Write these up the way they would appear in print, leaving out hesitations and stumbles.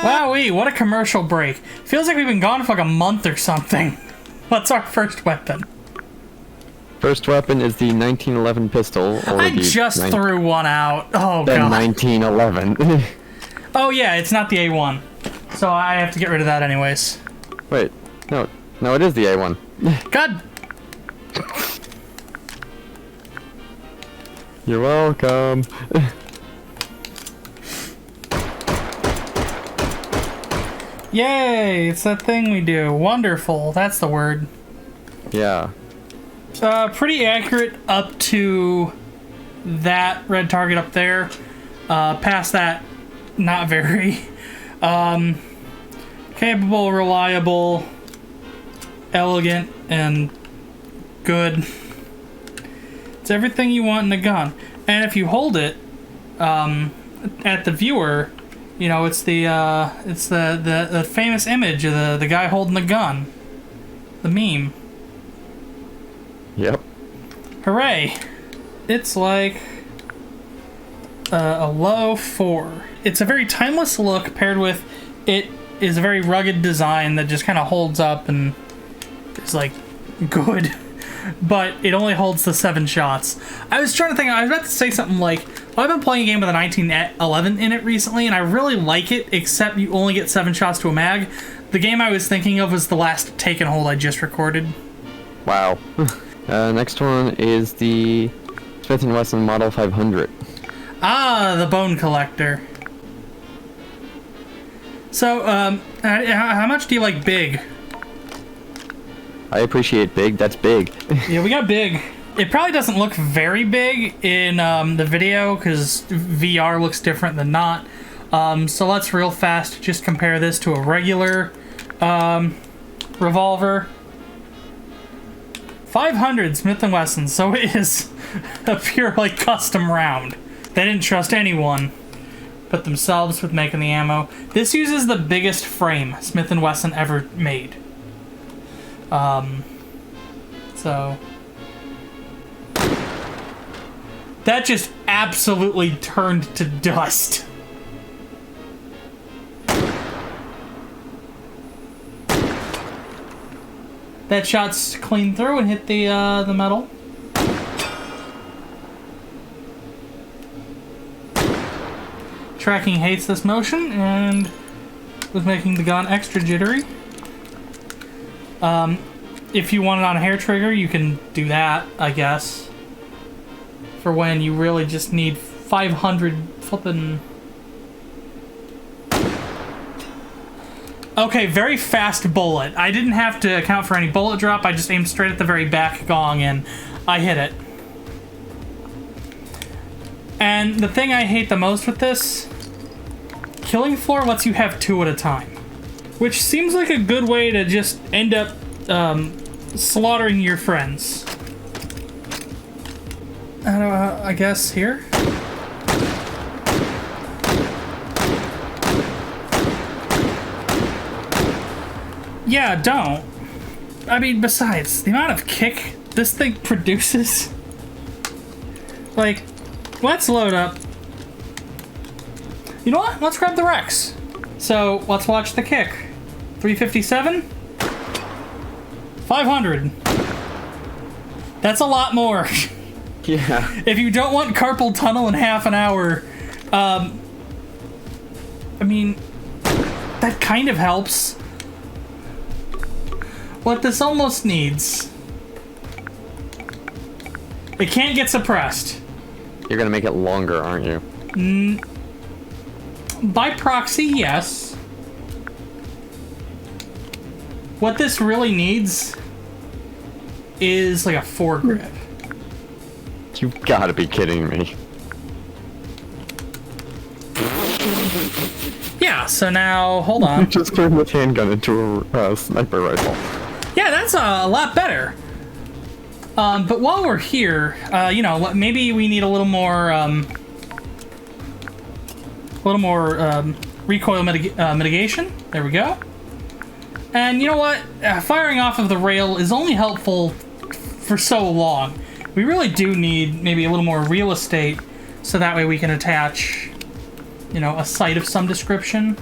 Wowee, what a commercial break. Feels like we've been gone for like a month or something. What's our first weapon? First weapon is the 1911 pistol. Or I just threw one out. Oh, God. 1911. Oh, yeah, it's not the A1. So I have to get rid of that anyways. Wait, no, it is the A1. God. You're welcome. Yay, it's that thing we do. Wonderful, that's the word. Yeah. Pretty accurate up to that red target up there. Past that, not very. Capable, reliable, elegant, and good. It's everything you want in a gun. And if you hold it at the viewer, you know, it's the famous image of the guy holding the gun. The meme. Yep. Hooray. It's like a low 4. It's a very timeless look paired with it is a very rugged design that just kind of holds up and is like good. But it only holds the 7 shots. I was trying to think, I was about to say something like, well, I've been playing a game with a 1911 in it recently, and I really like it, except you only get 7 shots to a mag. The game I was thinking of was the last Take and Hold I just recorded. Wow. Next one is the Smith & Wesson Model 500. Ah, the bone collector. So, how much do you like big? I appreciate big. That's big. Yeah, we got big. It probably doesn't look very big in the video because VR looks different than not. So let's real fast just compare this to a regular revolver. 500 Smith & Wesson, so it is a pure like custom round. They didn't trust anyone but themselves with making the ammo. This uses the biggest frame Smith & Wesson ever made. So that just absolutely turned to dust. That shot's clean through and hit the metal. Tracking hates this motion and was making the gun extra jittery. If you want it on a hair trigger, you can do that, I guess. For when you really just need 500 flippin'... Okay, very fast bullet. I didn't have to account for any bullet drop. I just aimed straight at the very back gong and I hit it. And the thing I hate the most with this, killing floor lets you have 2 at a time. Which seems like a good way to just end up slaughtering your friends. I guess here? Yeah, don't. I mean, besides, the amount of kick this thing produces. Like, let's load up. You know what? Let's grab the Rex. So, let's watch the kick. 357? 500. That's a lot more. Yeah. If you don't want carpal tunnel in half an hour, I mean, that kind of helps. What this almost needs. It can't get suppressed. You're gonna make it longer, aren't you? By proxy, yes. What this really needs is like a foregrip. You've gotta be kidding me. Yeah, so now, hold on. You just turned this handgun into a sniper rifle. Yeah, that's a lot better. But while we're here, you know, maybe we need a little more recoil mitigation. There we go. And you know what? Firing off of the rail is only helpful for so long. We really do need maybe a little more real estate so that way we can attach, you know, a sight of some description.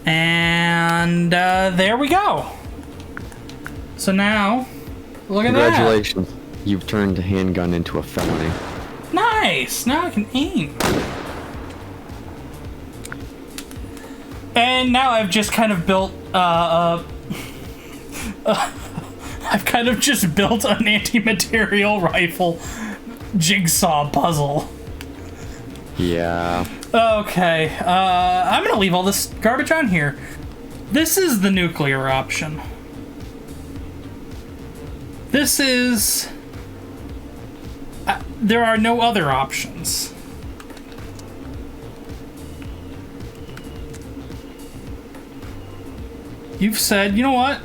And there we go. So now, look at that. Congratulations. You've turned a handgun into a felony. Nice! Now I can aim. And now I've just kind of built I've kind of just built an anti-material rifle jigsaw puzzle. Yeah. Okay, I'm gonna leave all this garbage on here. This is the nuclear option. This is... there are no other options. You've said, you know what?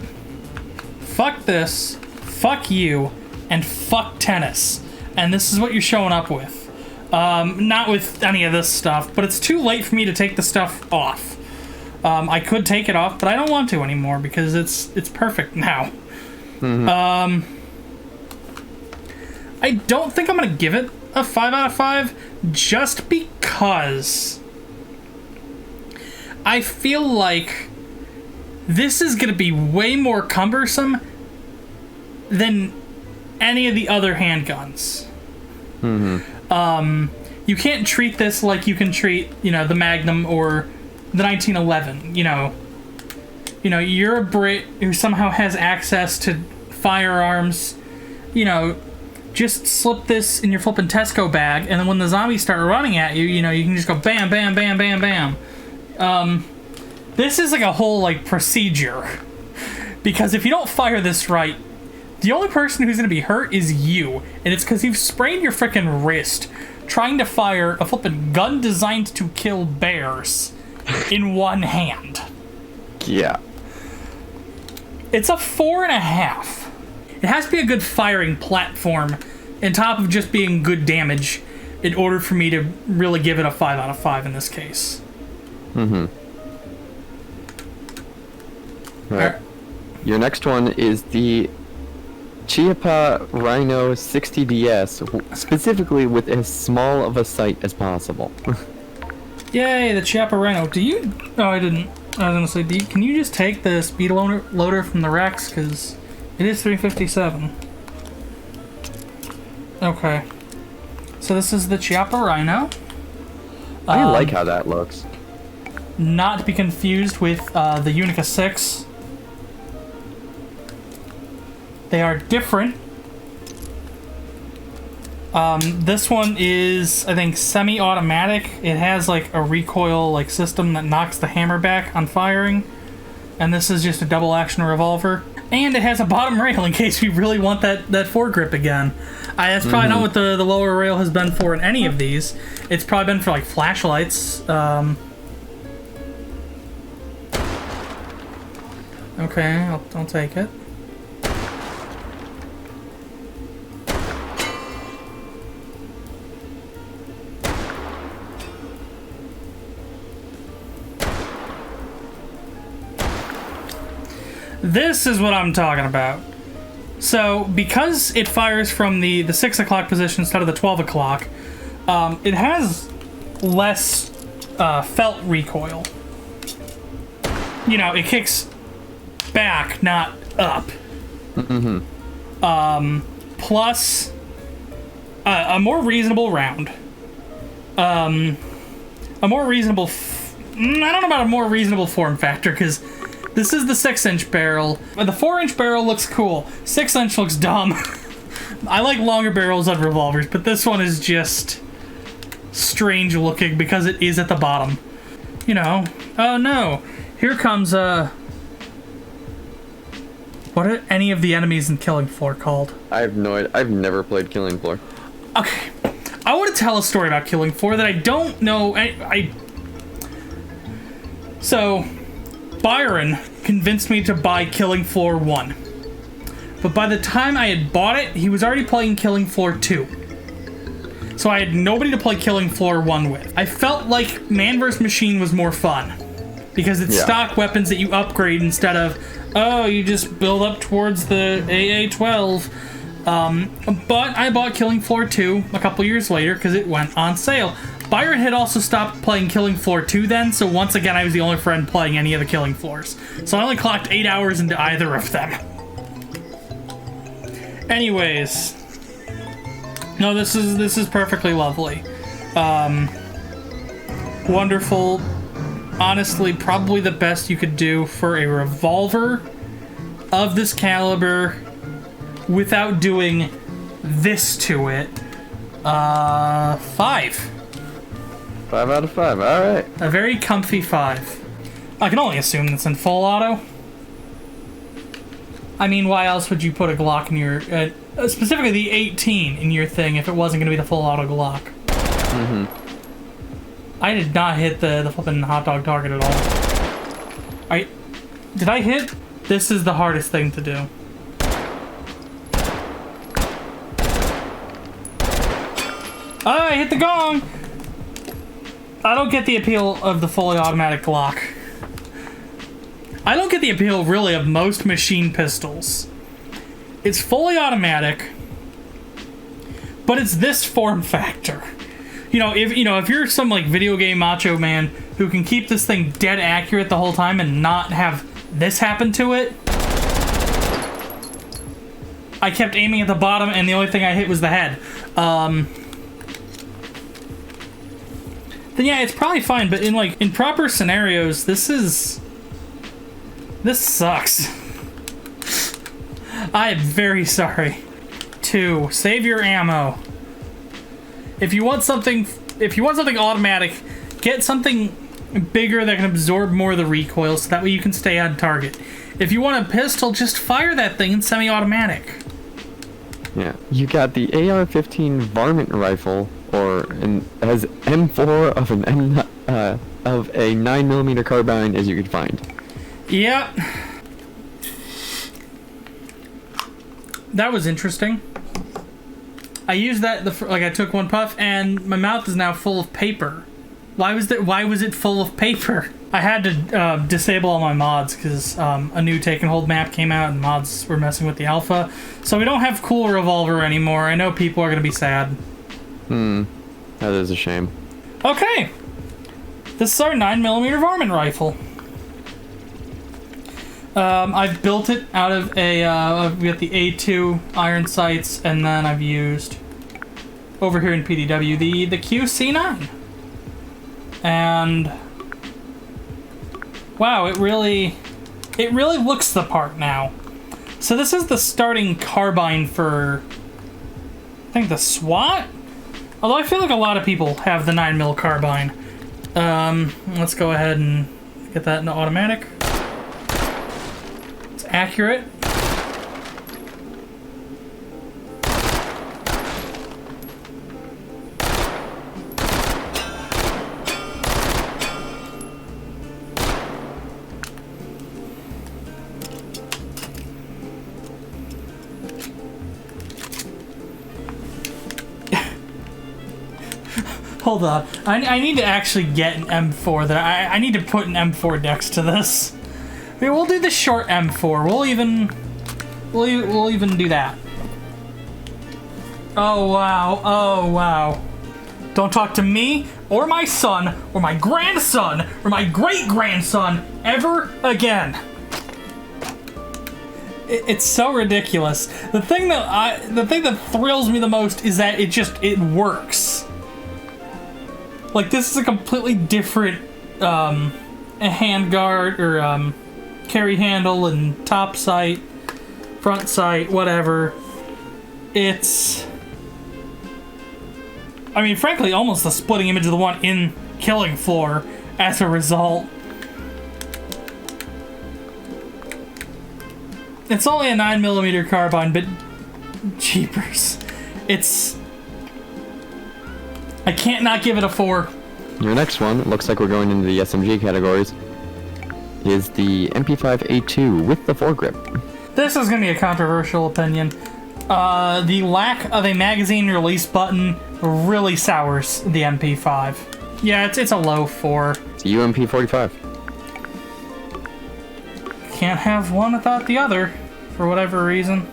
Fuck this, fuck you, and fuck tennis. And this is what you're showing up with. Not with any of this stuff, but it's too late for me to take the stuff off. I could take it off, but I don't want to anymore because it's perfect now. Mm-hmm. I don't think I'm gonna give it a 5 out of 5 just because I feel like this is gonna be way more cumbersome than any of the other handguns. Mm-hmm. You can't treat this like you can treat, you know, the Magnum or the 1911. You know, you're a Brit who somehow has access to firearms. You know, just slip this in your flippin' Tesco bag, and then when the zombies start running at you, you know, you can just go bam, bam, bam, bam, bam. This is like a whole, like, procedure. Because if you don't fire this right, the only person who's gonna be hurt is you. And it's because you've sprained your frickin' wrist trying to fire a flippin' gun designed to kill bears in one hand. Yeah. It's a 4.5. It has to be a good firing platform on top of just being good damage in order for me to really give it a 5 out of 5 in this case. Mm-hmm. Right. Your next one is the Chiappa Rhino 60DS, specifically with as small of a sight as possible. Yay, the Chiappa Rhino. Do you... Oh, I didn't. I was gonna say, can you just take the speed loader from the Rex? Because it is 357. Okay. So this is the Chiappa Rhino. I like how that looks. Not to be confused with the Unica 6. They are different. This one is, I think, semi-automatic. It has like a recoil like system that knocks the hammer back on firing. And this is just a double action revolver. And it has a bottom rail in case we really want that foregrip again. That's probably not what the lower rail has been for in any of these. It's probably been for like flashlights. Okay, I'll take it. This is what I'm talking about. So, because it fires from the 6 o'clock position instead of the 12 o'clock, it has less felt recoil. You know, it kicks back, not up. Mm-hmm. Plus, a more reasonable round. A more reasonable... I don't know about a more reasonable form factor, because this is the 6-inch barrel. The 4-inch barrel looks cool. 6-inch looks dumb. I like longer barrels on revolvers, but this one is just strange looking because it is at the bottom. You know, oh no. Here comes, what are any of the enemies in Killing Floor called? I have no idea. I've never played Killing Floor. Okay. I want to tell a story about Killing Floor that I don't know. So, Byron convinced me to buy Killing Floor 1. But by the time I had bought it, he was already playing Killing Floor 2. So I had nobody to play Killing Floor 1 with. I felt like Man vs. Machine was more fun. Because it's stock weapons that you upgrade instead of, oh, you just build up towards the AA-12. But I bought Killing Floor 2 a couple years later because it went on sale. Byron had also stopped playing Killing Floor 2 then, so once again I was the only friend playing any of the Killing Floors. So I only clocked 8 hours into either of them. Anyways. No, this is perfectly lovely. Wonderful. Honestly, probably the best you could do for a revolver of this caliber without doing this to it. 5. 5 out of 5, alright. A very comfy 5. I can only assume that's in full auto. I mean, why else would you put a Glock in your... specifically the 18 in your thing if it wasn't going to be the full auto Glock? Mm-hmm. I did not hit the flipping hot dog target at all. Did I hit? This is the hardest thing to do. Oh, I hit the gong! I don't get the appeal of the fully automatic Glock. I don't get the appeal, really, of most machine pistols. It's fully automatic, but it's this form factor. If you're some, like, video game macho man who can keep this thing dead accurate the whole time and not have this happen to it... I kept aiming at the bottom, and the only thing I hit was the head. Then yeah, it's probably fine, but in proper scenarios, this sucks. I am very sorry. 2, save your ammo. If you want something automatic, get something bigger that can absorb more of the recoil, so that way you can stay on target. If you want a pistol, just fire that thing in semi-automatic. Yeah, you got the AR-15 varmint rifle, as M4 of a 9mm carbine as you could find. Yep. That was interesting. I used that I took one puff and my mouth is now full of paper. Why was it full of paper? I had to disable all my mods because a new Take and Hold map came out and mods were messing with the alpha. So we don't have Cool Revolver anymore. I know people are gonna be sad. That is a shame. Okay. This is our 9mm varmint rifle. I've built it out of we got the A2 iron sights, and then I've used over here in PDW the QC9. And wow, it really looks the part now. So this is the starting carbine for, I think, the SWAT. Although I feel like a lot of people have the 9mm carbine. Let's go ahead and get that into automatic. It's accurate. Hold on. I need to actually get an M4 that I need to put an M4 next to this. Maybe we'll do the short M4. We'll even do that. Oh wow. Oh wow. Don't talk to me or my son or my grandson or my great-grandson ever again. It's so ridiculous. The thing that thrills me the most is that it works. Like, this is a completely different handguard or carry handle and top sight, front sight, whatever. It's, I mean, frankly, almost a splitting image of the one in Killing Floor as a result. It's only a 9mm carbine, but jeepers. I can't not give it a 4. Your next one, looks like we're going into the SMG categories, is the MP5A2 with the foregrip. This is going to be a controversial opinion. The lack of a magazine release button really sours the MP5. Yeah, it's a low 4. It's a UMP45. Can't have one without the other, for whatever reason.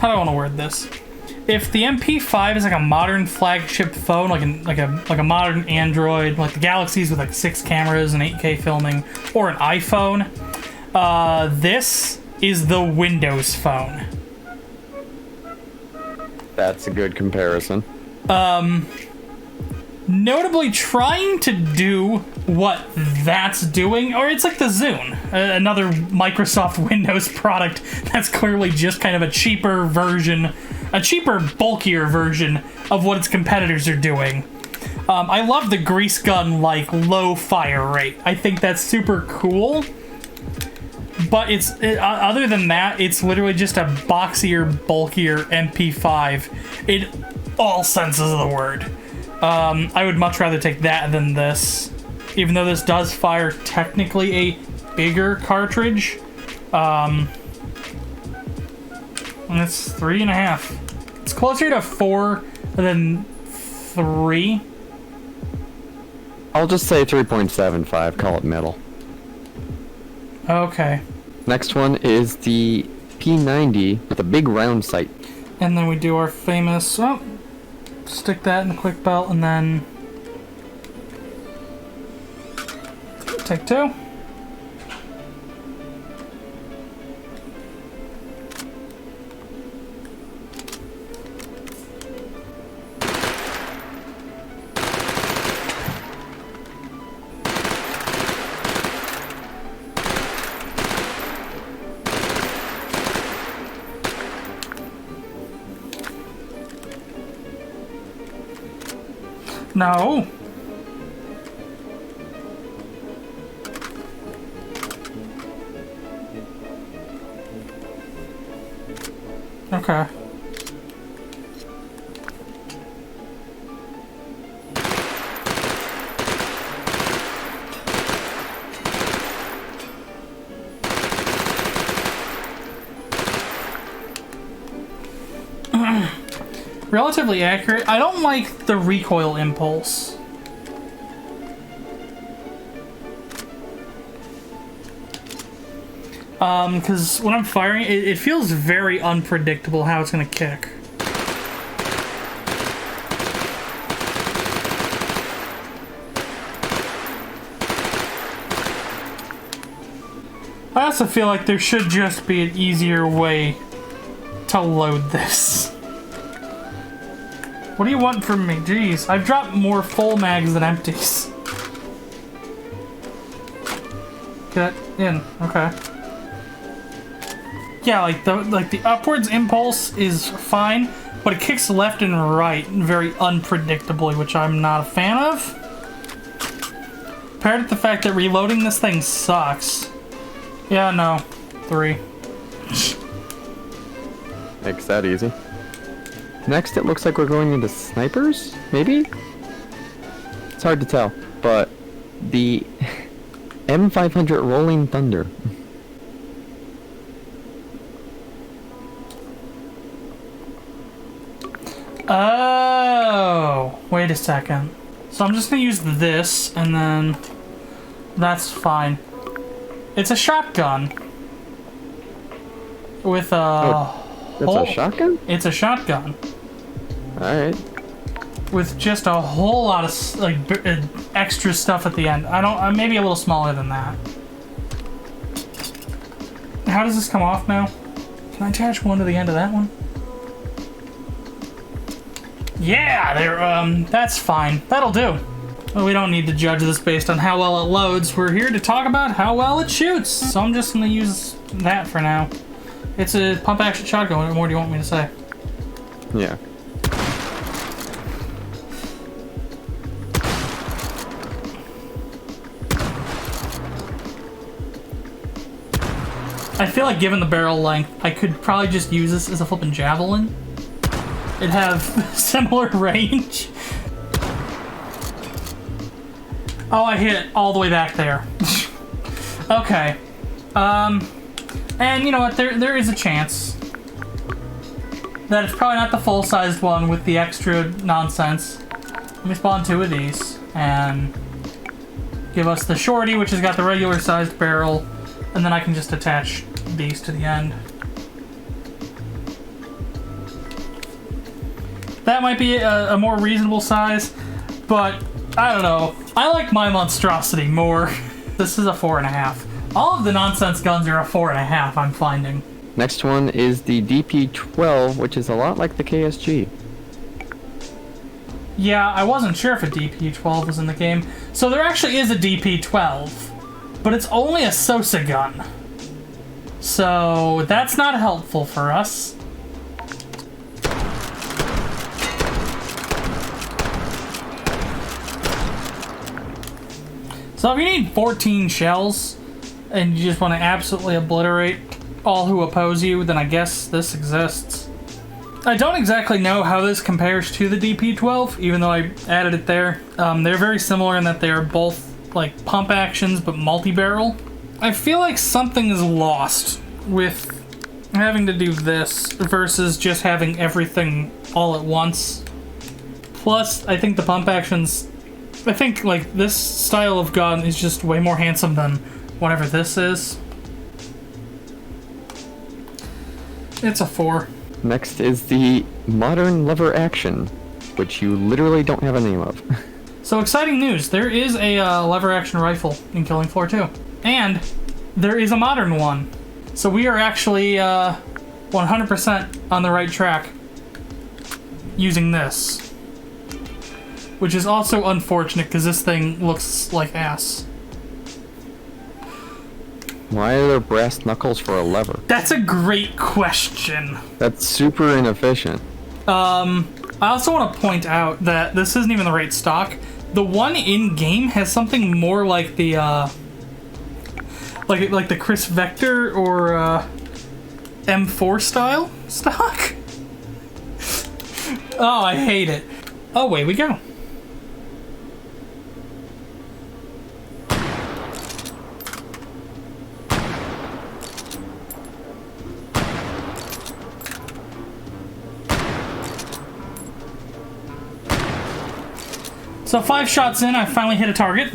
how do I want to word this? If the MP5 is like a modern flagship phone, like a modern Android, like the Galaxies with like 6 cameras and 8K filming, or an iPhone, this is the Windows Phone. That's a good comparison. Notably trying to do what that's doing, or it's like the Zune, another Microsoft Windows product that's clearly just kind of a cheaper version, a cheaper, bulkier version of what its competitors are doing. I love the grease gun, like, low fire rate. I think that's super cool. But other than that, it's literally just a boxier, bulkier MP5 in all senses of the word. I would much rather take that than this. Even though this does fire technically a bigger cartridge. And it's 3.5. It's closer to 4 than 3. I'll just say 3.75, call it middle. Okay. Next one is the P90 with a big round sight. And then we do our famous, stick that in the quick belt and then take 2. No. Okay. Relatively accurate. I don't like the recoil impulse. Because when I'm firing, it feels very unpredictable how it's gonna kick. I also feel like there should just be an easier way to load this. What do you want from me? Jeez, I've dropped more full mags than empties. Get in, okay. Yeah, like the upwards impulse is fine, but it kicks left and right very unpredictably, which I'm not a fan of. Paired with the fact that reloading this thing sucks. Yeah, no. 3. Makes that easy. Next, it looks like we're going into snipers, maybe? It's hard to tell, but the M500 Rolling Thunder. Oh, wait a second. So I'm just gonna use this, and then that's fine. It's a shotgun with a. That's a shotgun? It's a shotgun. Alright. With just a whole lot of like extra stuff at the end. I'm maybe a little smaller than that. How does this come off now? Can I attach one to the end of that one? Yeah, that's fine. That'll do. Well, we don't need to judge this based on how well it loads. We're here to talk about how well it shoots. So I'm just gonna use that for now. It's a pump action shotgun. What more do you want me to say? Yeah. I feel like given the barrel length, I could probably just use this as a flippin' javelin. It'd have similar range. Oh, I hit all the way back there. Okay. And you know what? There is a chance that it's probably not the full-sized one with the extra nonsense. Let me spawn 2 of these and give us the shorty, which has got the regular-sized barrel, and then I can just attach these to the end. That might be a more reasonable size, but I don't know. I like my monstrosity more. This is a 4.5. All of the nonsense guns are a 4.5, I'm finding. Next one is the DP-12, which is a lot like the KSG. Yeah, I wasn't sure if a DP-12 was in the game. So there actually is a DP-12, but it's only a Sosa gun. So that's not helpful for us. So if you need 14 shells, and you just want to absolutely obliterate all who oppose you, then I guess this exists. I don't exactly know how this compares to the DP-12, even though I added it there. They're very similar in that they are both like pump actions, but multi-barrel. I feel like something is lost with having to do this versus just having everything all at once. Plus, I think the pump actions, I think like this style of gun is just way more handsome than whatever this is. It's a 4. Next is the modern lever action, which you literally don't have a name of. So exciting news, there is a lever action rifle in Killing Floor 2. And there is a modern one. So we are actually 100% on the right track using this. Which is also unfortunate because this thing looks like ass. Why are there brass knuckles for a lever? That's a great question. That's super inefficient. I also want to point out that this isn't even the right stock. The one in game has something more like the like the Chris Vector or M4 style stock. Oh, I hate it. Oh, away we go. So 5 shots in, I finally hit a target.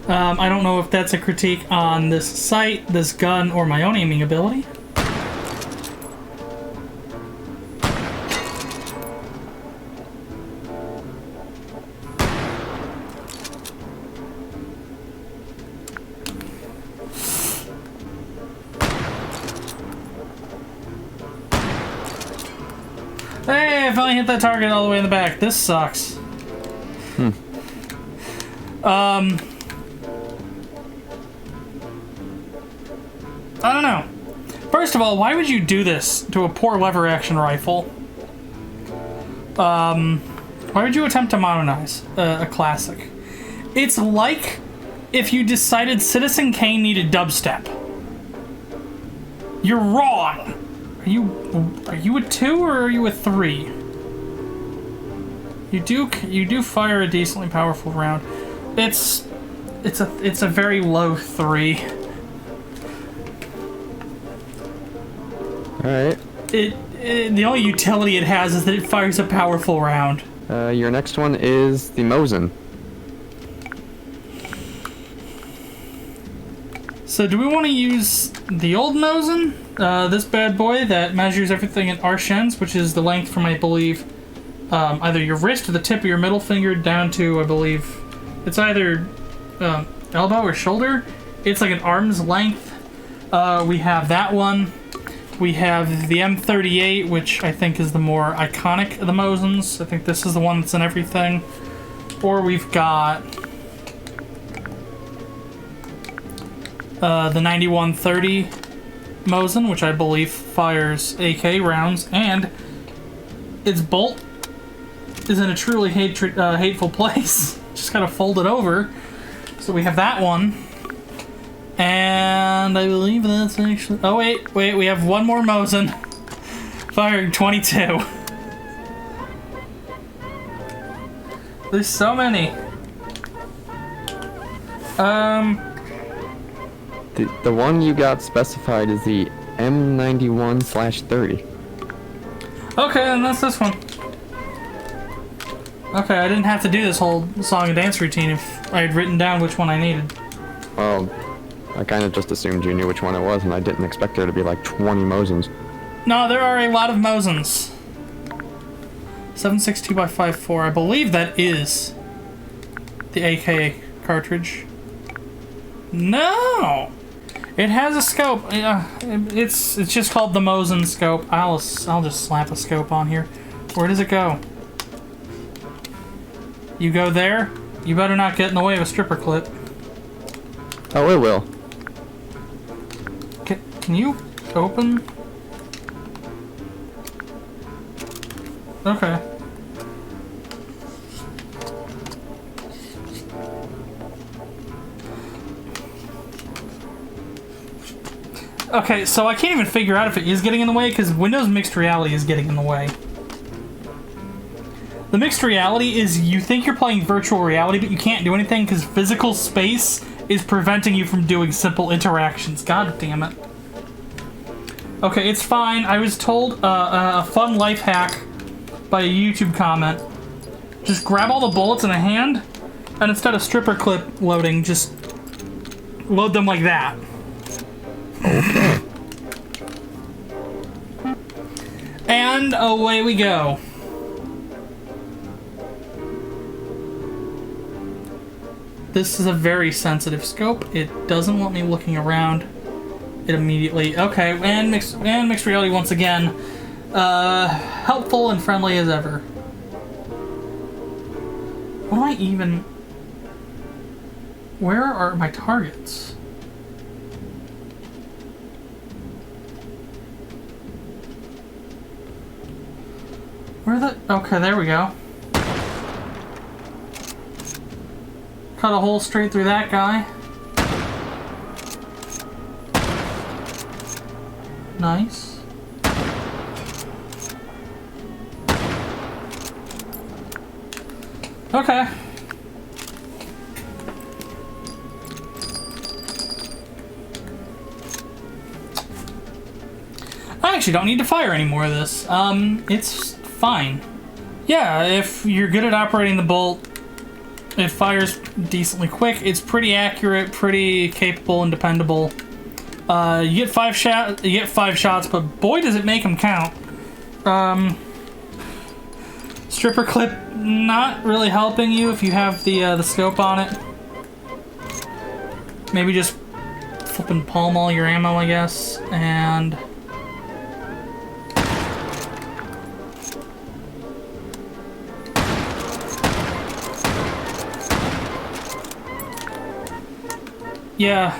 I don't know if that's a critique on this sight, this gun, or my own aiming ability. Hey, I finally hit that target all the way in the back. This sucks. I don't know. First of all, why would you do this to a poor lever action rifle? Why would you attempt to modernize a classic? It's like if you decided Citizen Kane needed dubstep. You're wrong. Are you a 2 or are you a 3? You do fire a decently powerful round. It's a very low 3. Alright. The only utility it has is that it fires a powerful round. Your next one is the Mosin. So do we want to use the old Mosin? This bad boy that measures everything in arshens, which is the length from, I believe, either your wrist or the tip of your middle finger down to, I believe, it's either elbow or shoulder. It's like an arm's length. We have that one. We have the M38, which I think is the more iconic of the Mosins. I think this is the one that's in everything. Or we've got the 9130 Mosin, which I believe fires AK rounds, and its bolt is in a truly hateful place. Just gotta fold it over. So we have that one. And I believe that's actually... Oh, wait, we have one more Mosin. Firing 22. There's so many. The one you got specified is the M91/30. Okay, then that's this one. Okay, I didn't have to do this whole song and dance routine if I had written down which one I needed. Well, I kind of just assumed you knew which one it was, and I didn't expect there to be like 20 Mosins. No, there are a lot of Mosins. 7.62 by 5.4. I believe that is the AK cartridge. No! It has a scope. It's just called the Mosin scope. I'll just slap a scope on here. Where does it go? You go there? You better not get in the way of a stripper clip. Oh, it will. Can you open? Okay. Okay, so I can't even figure out if it is getting in the way, because Windows Mixed Reality is getting in the way. The mixed reality is you think you're playing virtual reality, but you can't do anything because physical space is preventing you from doing simple interactions. God damn it. Okay, it's fine. I was told a fun life hack by a YouTube comment. Just grab all the bullets in a hand, and instead of stripper clip loading, just load them like that. Okay. And away we go. This is a very sensitive scope. It doesn't want me looking around. It immediately... Okay, and mixed reality once again. Helpful and friendly as ever. What am I even... Where are my targets? Where the... Okay, there we go. Cut a hole straight through that guy. Nice. Okay. I actually don't need to fire any more of this. It's fine. Yeah, if you're good at operating the bolt, it fires decently quick. It's pretty accurate, pretty capable and dependable. You get 5 shots, but boy does it make them count. Stripper clip not really helping you if you have the scope on it. Maybe just flipping palm all your ammo, I guess, and yeah,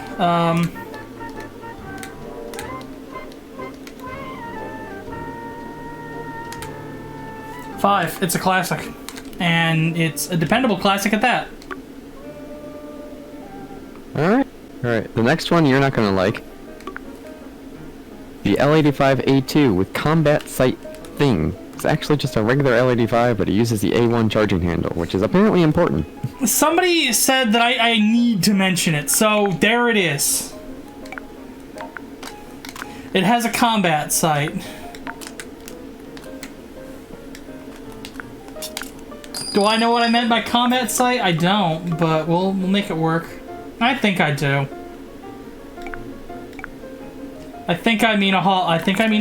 5. It's a classic. And it's a dependable classic at that. Alright. Alright, the next one you're not gonna like. The L85A2 with combat sight thing. It's actually just a regular L85, but it uses the A1 charging handle, which is apparently important. Somebody said that I need to mention it, so there it is. It has a combat sight. Do I know what I meant by combat sight? I don't, but we'll make it work. I think I do. I think I mean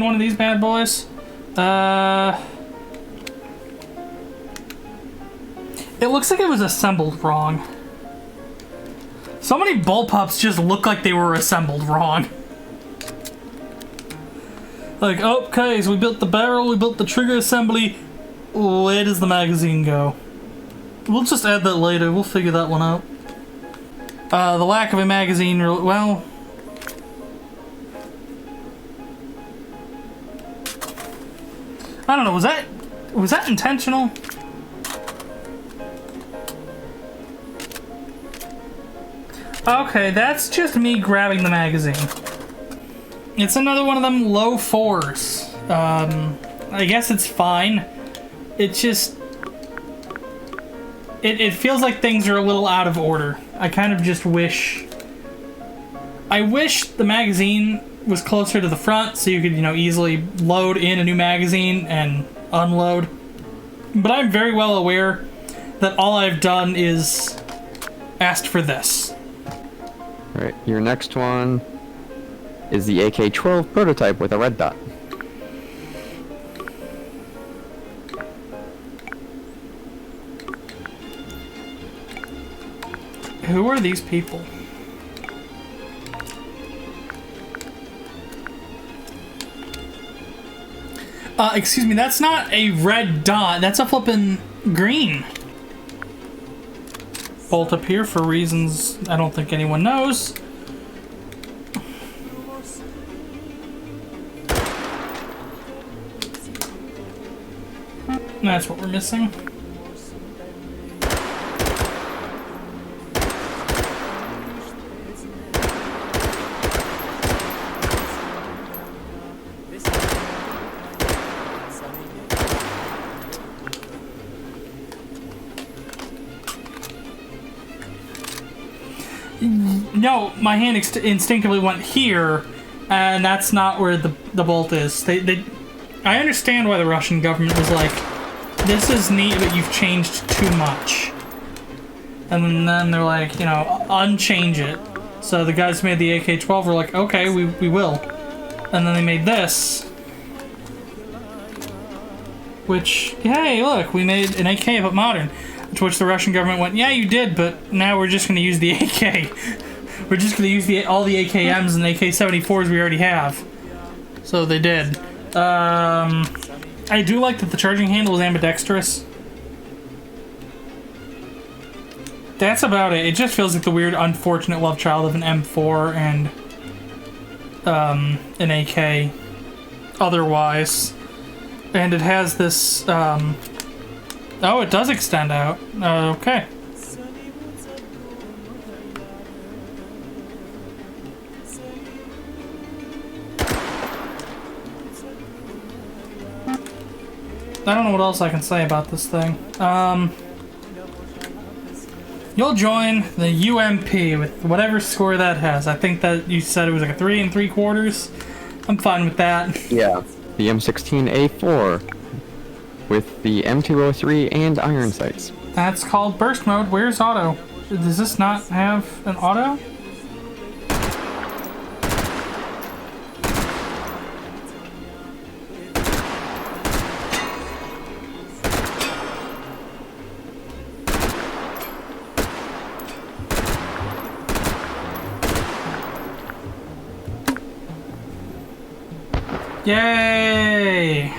one of these bad boys. It looks like it was assembled wrong. So many bullpups just look like they were assembled wrong. Like, okay, so we built the barrel, we built the trigger assembly. Where does the magazine go? We'll just add that later. We'll figure that one out. The lack of a magazine, well... I don't know, was that intentional? Okay, that's just me grabbing the magazine. It's another one of them low 4s. I guess it's fine. It just... It feels like things are a little out of order. I kind of just wish... I wish the magazine was closer to the front so you could, easily load in a new magazine and unload. But I'm very well aware that all I've done is asked for this. Alright, your next one is the AK-12 prototype with a red dot. Who are these people? Excuse me, that's not a red dot. That's a flippin' green. Bolt up here for reasons I don't think anyone knows. That's what we're missing. No, my hand instinctively went here, and that's not where the bolt is. I understand why the Russian government was like, this is neat, but you've changed too much. And then they're like, you know, unchange it. So the guys who made the AK-12 were like, okay, we will. And then they made this. Which, hey, look, we made an AK but modern. To which the Russian government went, yeah, you did, but now we're just going to use the AK. We're just going to use all the AKMs and AK-74s we already have. So they did. I do like that the charging handle is ambidextrous. That's about it. It just feels like the weird, unfortunate love child of an M4 and an AK otherwise. And it has this... Oh, it does extend out. Okay. I don't know what else I can say about this thing. You'll join the UMP with whatever score that has. I think that you said it was like a 3 3/4. I'm fine with that. Yeah, the M16A4 with the M203 and iron sights. That's called burst mode. Where's auto? Does this not have an auto? Yay!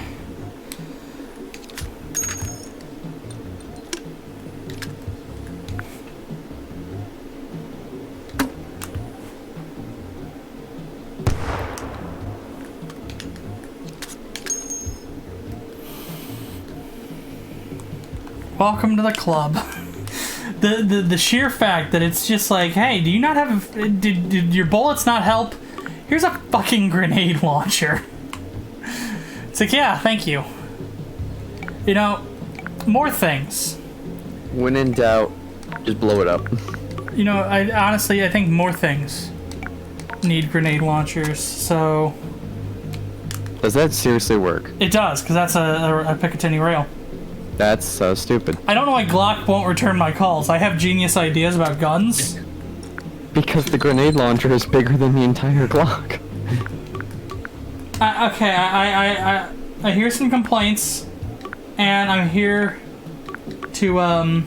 Welcome to the club. The sheer fact that it's just like, hey, do you not have did your bullets not help? Here's a fucking grenade launcher. It's like, yeah, thank you. You know, more things. When in doubt, just blow it up. You know, I honestly think more things need grenade launchers, so... Does that seriously work? It does, because that's a Picatinny rail. That's so stupid. I don't know why Glock won't return my calls. I have genius ideas about guns. Because the grenade launcher is bigger than the entire Glock. Okay, I hear some complaints, and I'm here to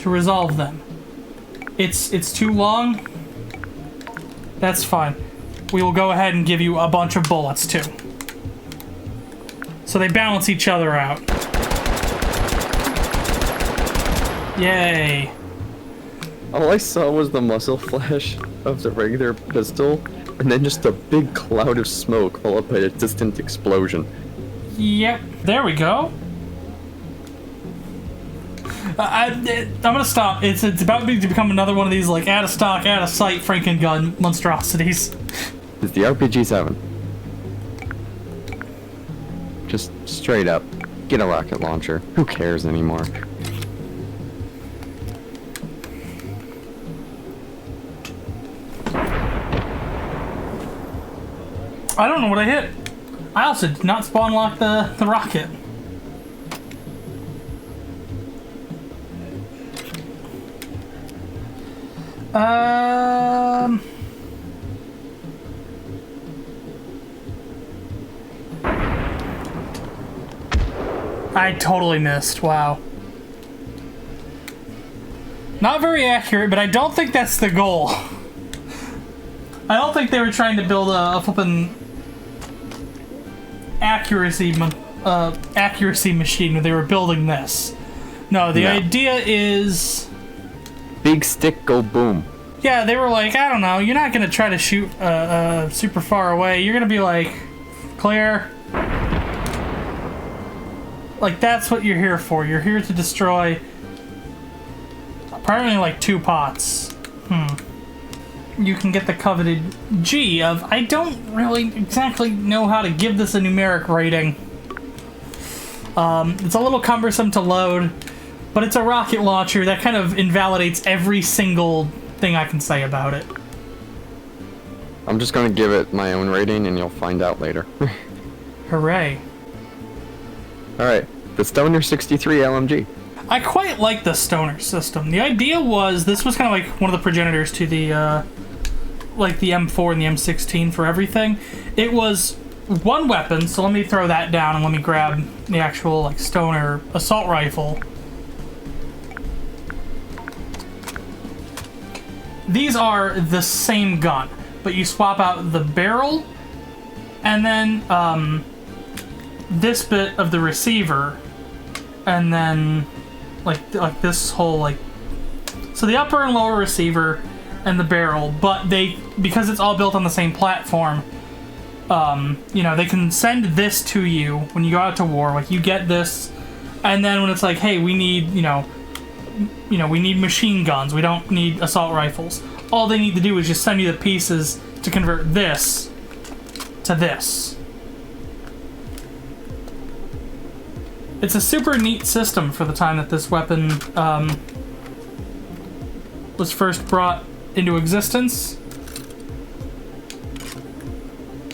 resolve them. It's too long. That's fine. We will go ahead and give you a bunch of bullets too, so they balance each other out. Yay! All I saw was the muzzle flash of the regular pistol, and then just a big cloud of smoke followed by a distant explosion. Yep, there we go. I'm gonna stop. It's about to become another one of these like out of stock, out of sight Frankengun monstrosities. It's the RPG-7. Just straight up, get a rocket launcher. Who cares anymore? I don't know what I hit. I also did not spawn lock the rocket. I totally missed. Wow. Not very accurate, but I don't think that's the goal. I don't think they were trying to build a flippin' accuracy machine when they were building this. No, the idea is... Big stick go boom. Yeah, they were like, I don't know, you're not gonna try to shoot super far away. You're gonna be like, clear. Like, that's what you're here for. You're here to destroy apparently like 2 pots. You can get the coveted G of, I don't really exactly know how to give this a numeric rating. It's a little cumbersome to load, but it's a rocket launcher that kind of invalidates every single thing I can say about it. I'm just gonna give it my own rating and you'll find out later. Hooray. Alright, the Stoner 63 LMG. I quite like the Stoner system. The idea was, this was kind of like one of the progenitors to the, like the M4 and the M16 for everything. It was one weapon, so let me throw that down and let me grab the actual, like, Stoner assault rifle. These are the same gun, but you swap out the barrel and then, this bit of the receiver, and then like this whole, like, so the upper and lower receiver and the barrel, but because it's all built on the same platform, you know, they can send this to you when you go out to war. Like, you get this, and then when it's like, hey, we need, you know, we need machine guns, we don't need assault rifles, all they need to do is just send you the pieces to convert this to this. It's a super neat system for the time that this weapon was first brought into existence.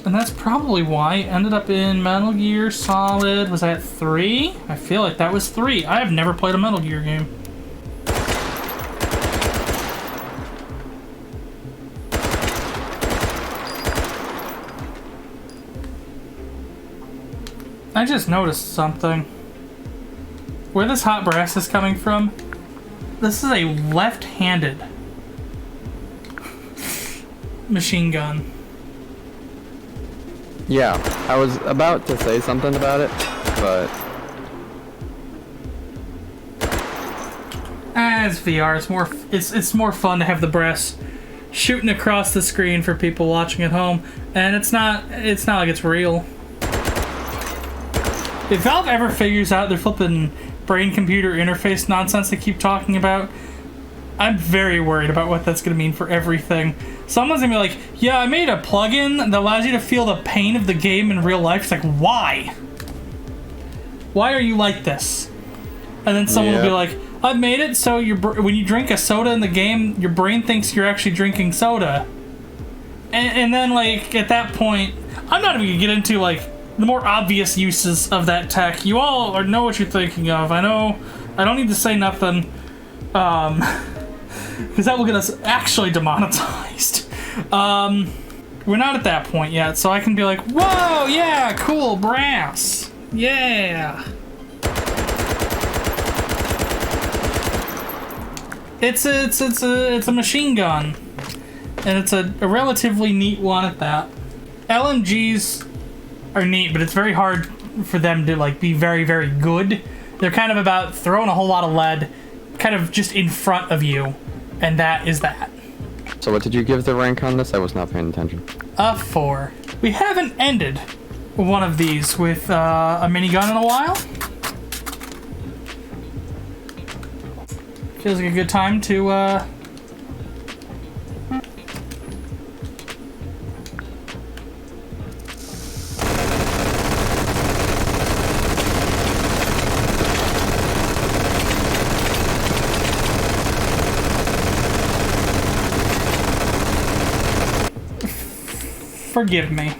And that's probably why it ended up in Metal Gear Solid. Was that 3? I feel like that was 3. I have never played a Metal Gear game. I just noticed something. Where this hot brass is coming from, this is a left-handed machine gun. Yeah, I was about to say something about it, but... It's VR. It's more fun to have the brass shooting across the screen for people watching at home, and it's not like it's real. If Valve ever figures out their flipping brain-computer interface nonsense they keep talking about, I'm very worried about what that's going to mean for everything. Someone's going to be like, yeah, I made a plugin that allows you to feel the pain of the game in real life. It's like, why? Why are you like this? And then someone will be like, I've made it so when you drink a soda in the game, your brain thinks you're actually drinking soda. And then, like, at that point, I'm not even going to get into, like, the more obvious uses of that tech. You all know what you're thinking of. I know. I don't need to say nothing, because that will get us actually demonetized. We're not at that point yet, so I can be like, whoa, yeah, cool, brass, yeah. It's a machine gun, and it's a relatively neat one at that. LMGs are neat, but it's very hard for them to, like, be very, very good. They're kind of about throwing a whole lot of lead kind of just in front of you, and that is that. So what did you give the rank on this? I was not paying attention. 4. We haven't ended one of these with a minigun in a while. Feels like a good time to forgive me.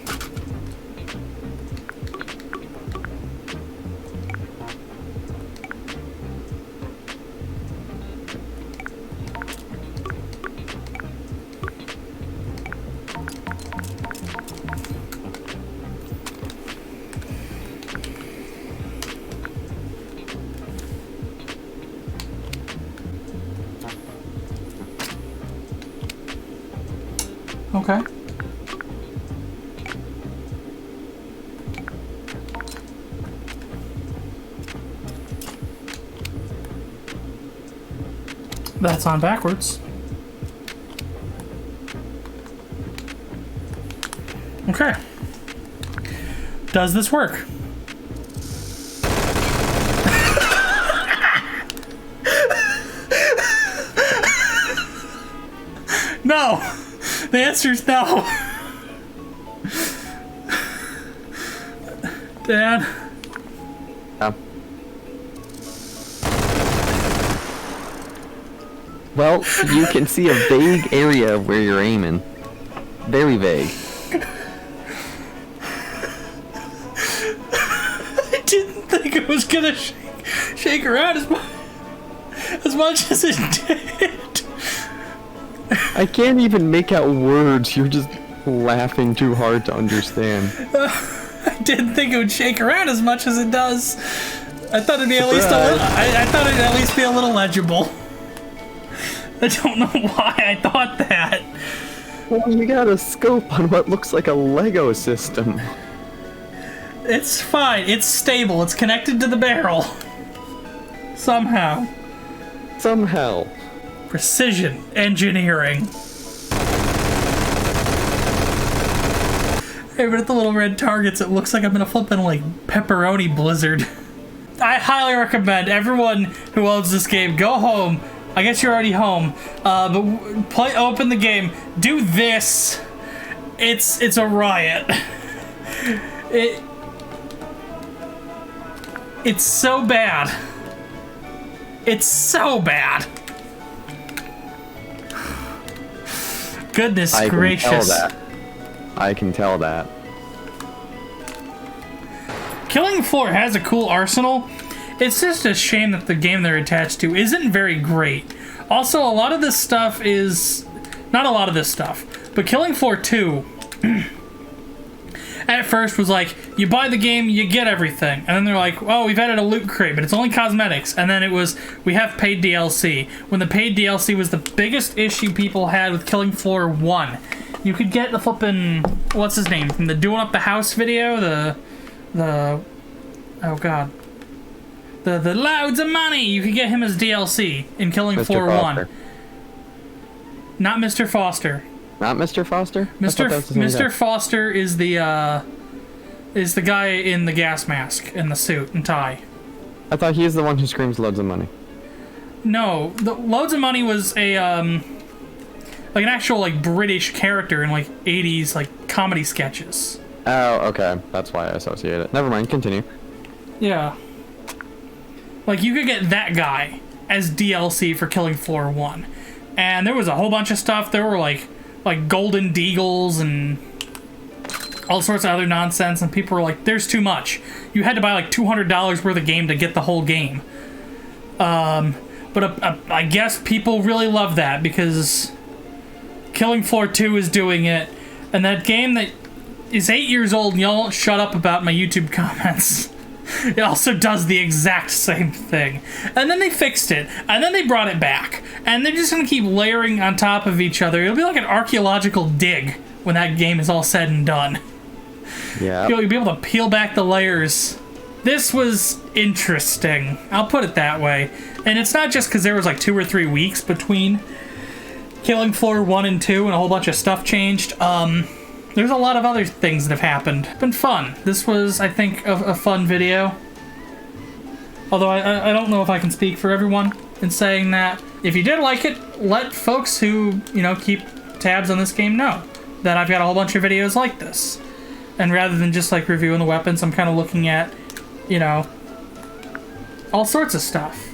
Okay. That's on backwards. Okay. Does this work? No! The answer is no. Dad? Oh. Well, you can see a vague area of where you're aiming. Very vague. I didn't think it was gonna shake around as much as it did. I can't even make out words. You're just laughing too hard to understand. I didn't think it would shake around as much as it does. I thought it'd be at least a little. I thought it'd at least be a little legible. I don't know why I thought that. Well, you got a scope on what looks like a Lego system. It's fine. It's stable. It's connected to the barrel. Somehow. Somehow. Precision engineering. Hey, but at the little red targets, it looks like I'm in a flippin' like pepperoni blizzard. I highly recommend everyone who owns this game go home. I guess you're already home, but open the game. Do this. It's a riot. It's so bad. It's so bad. Goodness gracious. I can tell that. Killing Floor has a cool arsenal. It's just a shame that the game they're attached to isn't very great. Also, a lot of this stuff is... Not a lot of this stuff, but Killing Floor 2 at first was like, you buy the game, you get everything. And then they're like, oh, we've added a loot crate, but it's only cosmetics. And then it was, we have paid DLC. When the paid DLC was the biggest issue people had with Killing Floor 1. You could get the flippin', what's his name, from the Doing Up the House video, oh god. The loads of money! You could get him as DLC in Killing Floor 1. Not Mr. Foster. Not Mr. Foster? Mr. Foster is the guy in the gas mask and the suit and tie. I thought he's the one who screams loads of money. No, the loads of money was a like an actual like British character in like 80s like comedy sketches. Oh, okay. That's why I associate it. Never mind, continue. Yeah. Like you could get that guy as DLC for Killing Floor 1. And there was a whole bunch of stuff. There were like golden deagles and all sorts of other nonsense, and people were like, there's too much. You had to buy like $200 worth of game to get the whole game. But I guess people really love that because Killing Floor 2 is doing it, and that game that is 8 years old, and y'all shut up about my YouTube comments. It also does the exact same thing. And then they fixed it, and then they brought it back. And they're just gonna keep layering on top of each other. It'll be like an archaeological dig when that game is all said and done. Yeah. You'll be able to peel back the layers. This was interesting. I'll put it that way. And it's not just because there was like 2 or 3 weeks between Killing Floor 1 and 2 and a whole bunch of stuff changed. There's a lot of other things that have happened. It's been fun. This was, I think, a fun video. Although I don't know if I can speak for everyone in saying that. If you did like it, let folks who, you know, keep tabs on this game know that I've got a whole bunch of videos like this. And rather than just, like, reviewing the weapons, I'm kind of looking at, you know, all sorts of stuff.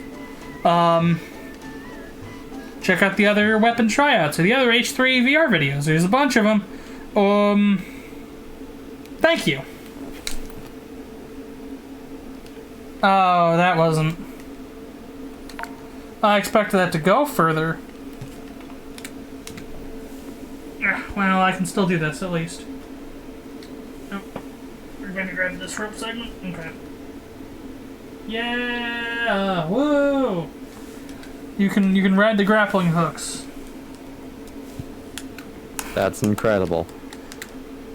Check out the other weapon tryouts or the other H3VR videos. There's a bunch of them. Thank you. Oh, that wasn't... I expected that to go further. Well, I can still do this, at least. Oh, we're going to grab this rope segment? Okay. Yeah! Whoa! You can ride the grappling hooks. That's incredible.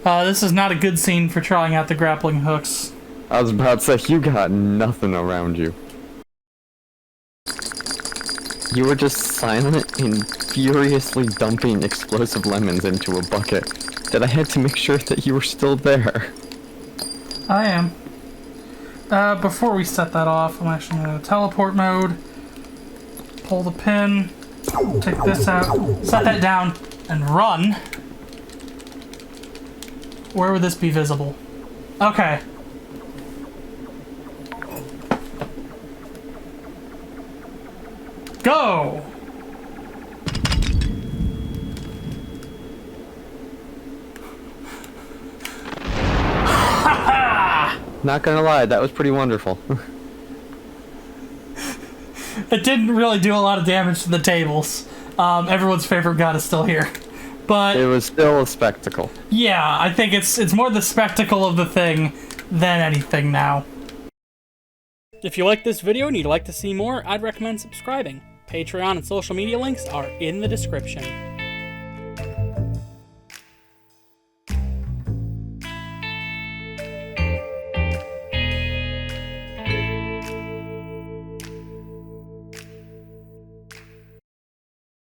This is not a good scene for trying out the grappling hooks. I was about to say, you got nothing around you. You were just silent and furiously dumping explosive lemons into a bucket that I had to make sure that you were still there. I am. Before we set that off, I'm actually going to go to teleport mode. Pull the pin. Take this out. Set that down. And run. Where would this be visible? Okay. Go! Not gonna lie, that was pretty wonderful. It didn't really do a lot of damage to the tables. Everyone's favorite god is still here. But It was still a spectacle. yeah, I think it's more the spectacle of the thing than anything now. If you like this video and you'd like to see more, I'd recommend subscribing. Patreon and social media links are in the description.